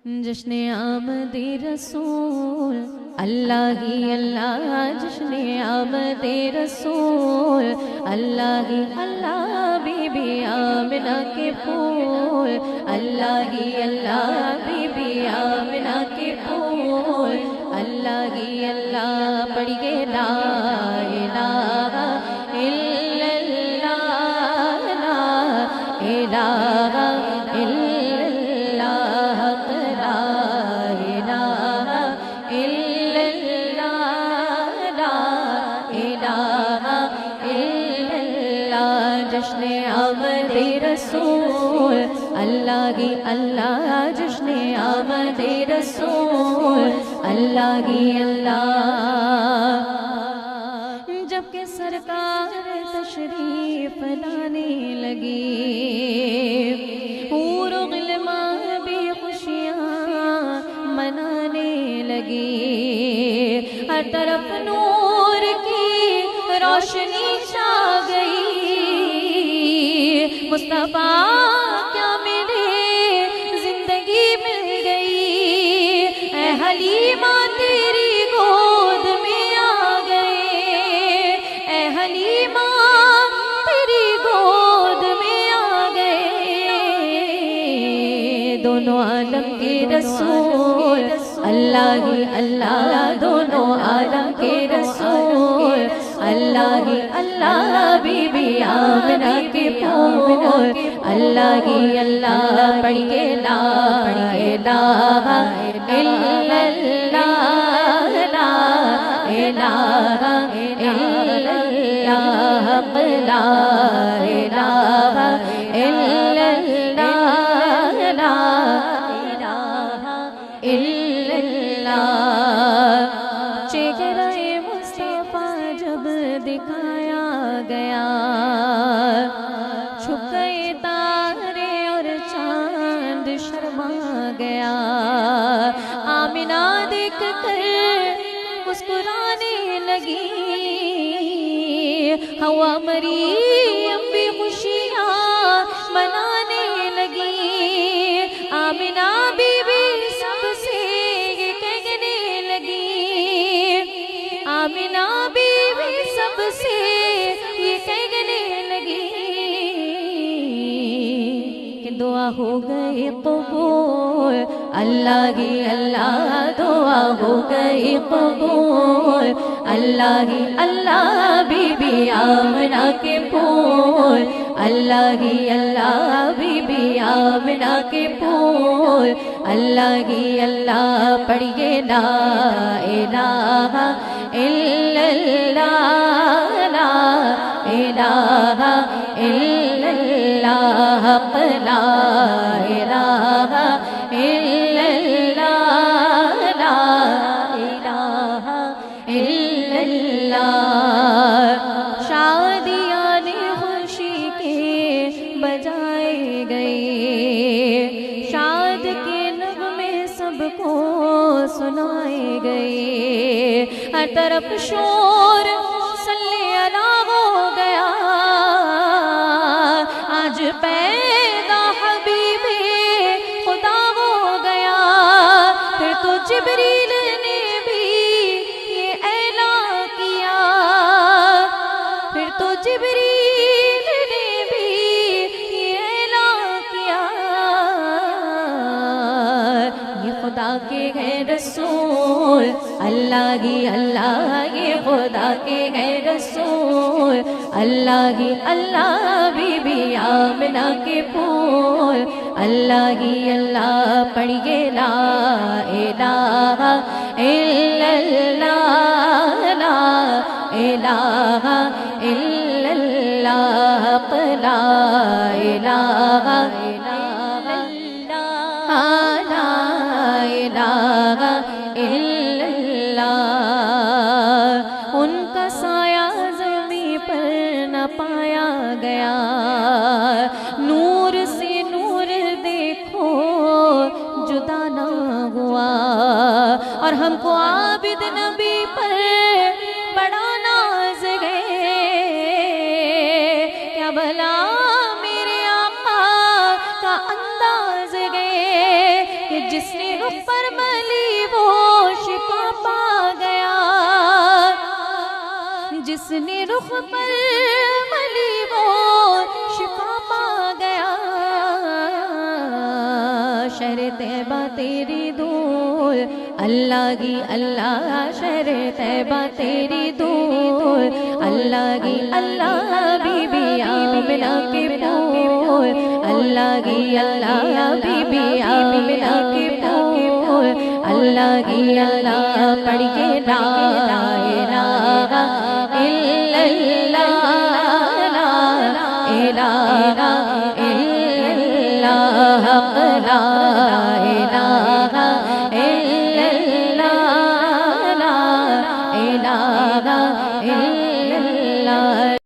جشن آمد رسول اللہ ہی اللہ، جشن آمد رسول اللہ ہی اللہ، بی بی آمنہ کے پھول اللہ ہی اللہ، بی بی آمنہ کے پھول اللہ ہی اللہ، پڑھیے لا الہ الا اللہ، لا الہ الا جشن آمد رسول اللہ ہی اللہ، جشن آمد رسول اللہ ہی اللہ۔ جب کہ سرکار تشریف لانے لگی، حور و غلمان بھی خوشیاں منانے لگی، ہر طرف نور کی روشنی چھا گئی، مصطفیٰ کیا ملے زندگی مل گئی، اے حلیمہ تیری گود میں آ گئے، اے حلیمہ تیری گود میں آ گئے، دونوں عالم کے رسول اللہ ہی اللہ، دونوں عالم کے رسول اللہ ہی اللہ، بی بی آمنہ کے پھول اللہ ہی اللہ، پڑھیے لا الہ الا اللہ، لا الہ الا اللہ، لا الہ الا اللہ، لا الہ الا اللہ۔ چہرہ مصطفیٰ جب دکھایا گیا، چھپ گئے تارے اور چاند شرما گیا، آمنہ دیکھ کر مسکرانے لگی، ہوا مریم بھی خوشیاں منانے لگی، آمنہ بی بی سب سے یہ کہنے لگی، آمنہ بی بی سب سے یہ کہنے لگی کہ دعا ہو گئی قبول اللہ ہی اللہ، دعا ہو گئی قبول اللہ ہی اللہ، بی بی آمنہ کے پھول اللہ ہی اللہ، بی بی آمنہ کے پھول اللہ ہی اللہ، پڑھیے لا الہ الا اللہ، لا الہ الا اللہ، لا الہ الا اللہ، لا الہ الا اللہ۔ شادیاں خوشی کے بجائے گئے، شاد کے نغمے سب کو سنائے گئے، ہر طرف شور صلی اللہ ہو گیا، آج پیدا حبیب خدا ہو گیا، پھر تو جبریل نے بھی یہ اعلان کیا، پھر تو جبریل نے بھی یہ اعلان کیا، یہ خدا کے ہیں رسول اللہ ہی اللہ، یہ خدا کے ہیں رسول اللہ ہی اللہ، بی بی آمنہ کے پھول اللہ ہی اللہ، پڑھیے لا الہ الا اللہ، لا الہ الا اللہ، لا الہ الا اللہ، لا الہ الا اللہ۔ ان کا سایہ زمین پر نہ پایا گیا، نور سے نور دیکھو جدا نہ ہوا، اور ہم کو عابد نبی پر بڑا ناز گئے، کیا بھلا میرے آقا کا انداز گئے کہ جس نے رخ پر ملی وہ شفا پا گیا، جس نے رخ پر ملی وہ شفا پا گیا، شہر طیبہ تیری دور اللہ کی اللہ، شہر طیبہ تیری دور اللہ کی اللہ، بی بی آمنہ کے پور اللہ کی اللہ، بی بی آمنہ کے پور اللہ کی اللہ، پڑھ کے لا الہ الا اللہ، لا الہ